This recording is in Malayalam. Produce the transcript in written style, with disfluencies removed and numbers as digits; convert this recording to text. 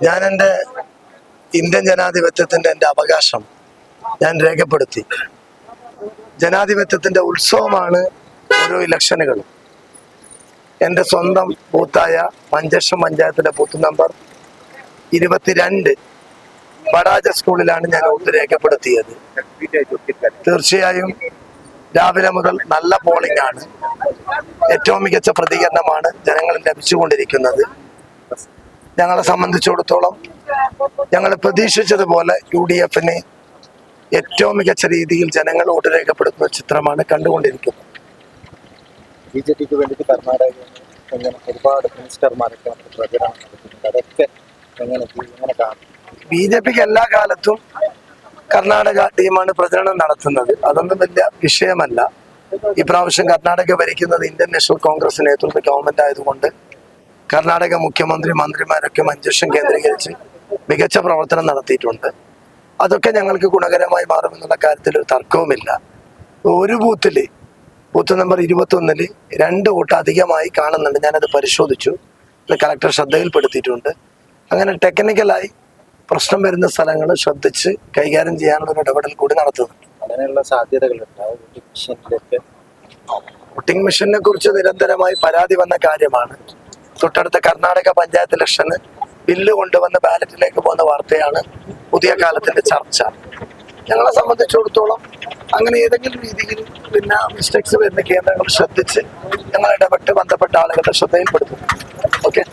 ഞാൻ എൻ്റെ ഇന്ത്യൻ ജനാധിപത്യത്തിൻ്റെ എൻ്റെ അവകാശം ഞാൻ രേഖപ്പെടുത്തി. ജനാധിപത്യത്തിൻ്റെ ഉത്സവമാണ് ഓരോ ഇലക്ഷനുകളും. എൻ്റെ സ്വന്തം ബൂത്തായ മഞ്ചേശ്വരം പഞ്ചായത്തിലെ ബൂത്ത് നമ്പർ 22 ബഡാജ സ്കൂളിലാണ് ഞാൻ വോട്ട് രേഖപ്പെടുത്തിയത്. തീർച്ചയായും രാവിലെ മുതൽ നല്ല പോളിംഗ് ആണ്. ഏറ്റവും മികച്ച പ്രതികരണമാണ് ജനങ്ങളിൽ ലഭിച്ചുകൊണ്ടിരിക്കുന്നത്. ഞങ്ങളെ സംബന്ധിച്ചിടത്തോളം ഞങ്ങൾ പ്രതീക്ഷിച്ചതുപോലെ UDFന് ഏറ്റവും മികച്ച രീതിയിൽ ജനങ്ങൾ വോട്ട് രേഖപ്പെടുത്തുന്ന ചിത്രമാണ് കണ്ടുകൊണ്ടിരിക്കുന്നത്. BJPക്ക് വേണ്ടിയിട്ട് കർണാടകയിൽ ഒരുപാട് മിനിസ്റ്റർമാരൊക്കെ പ്രചരണം നടത്തുന്നുണ്ട്. അതൊക്കെ എങ്ങനെ കാണും? BJPക്ക് എല്ലാ കാലത്തും കർണാടക ടീമാണ് പ്രചരണം നടത്തുന്നത്. അതൊന്നും വലിയ വിഷയമല്ല. ഇപ്രാവശ്യം കർണാടക ഭരിക്കുന്നത് ഇന്ത്യൻ നാഷണൽ കോൺഗ്രസ് നേതൃത്വ ഗവൺമെന്റ് ആയതുകൊണ്ട് കർണാടക മുഖ്യമന്ത്രി മന്ത്രിമാരൊക്കെ മഞ്ചേശ്വരം കേന്ദ്രീകരിച്ച് മികച്ച പ്രവർത്തനം നടത്തിയിട്ടുണ്ട്. അതൊക്കെ ഞങ്ങൾക്ക് ഗുണകരമായി മാറുമെന്നുള്ള കാര്യത്തിൽ ഒരു തർക്കവുമില്ല. ഒരു ബൂത്ത് നമ്പർ 21 2 വോട്ട് അധികമായി കാണുന്നുണ്ട്. ഞാനത് പരിശോധിച്ചു. അത് കളക്ടർ ശ്രദ്ധയിൽപ്പെടുത്തിയിട്ടുണ്ട്. അങ്ങനെ ടെക്നിക്കലായി പ്രശ്നം വരുന്ന സ്ഥലങ്ങൾ ശ്രദ്ധിച്ച് കൈകാര്യം ചെയ്യാനുള്ള ഒരു ഇടപെടൽ കൂടി നടത്തുന്നുണ്ട്. അങ്ങനെയുള്ള സാധ്യതകളുണ്ട്. വോട്ടിംഗ് മെഷീനെ കുറിച്ച് നിരന്തരമായി പരാതി വന്ന കാര്യമാണ്. തൊട്ടടുത്ത കർണാടക പഞ്ചായത്ത് ഇലക്ഷന് ബില്ല് കൊണ്ടുവന്ന് ബാലറ്റിലേക്ക് പോകുന്ന വാർത്തയാണ് പുതിയ കാലത്തിന്റെ ചർച്ച. ഞങ്ങളെ സംബന്ധിച്ചിടത്തോളം അങ്ങനെ ഏതെങ്കിലും രീതിയിൽ മിസ്റ്റേക്സ് വരുന്ന കേന്ദ്രങ്ങൾ ശ്രദ്ധിച്ച് ഞങ്ങൾ ഇടപെട്ട് ബന്ധപ്പെട്ട ആളുകളുടെ ശ്രദ്ധയിൽപ്പെടുത്തുന്നു. ഓക്കെ.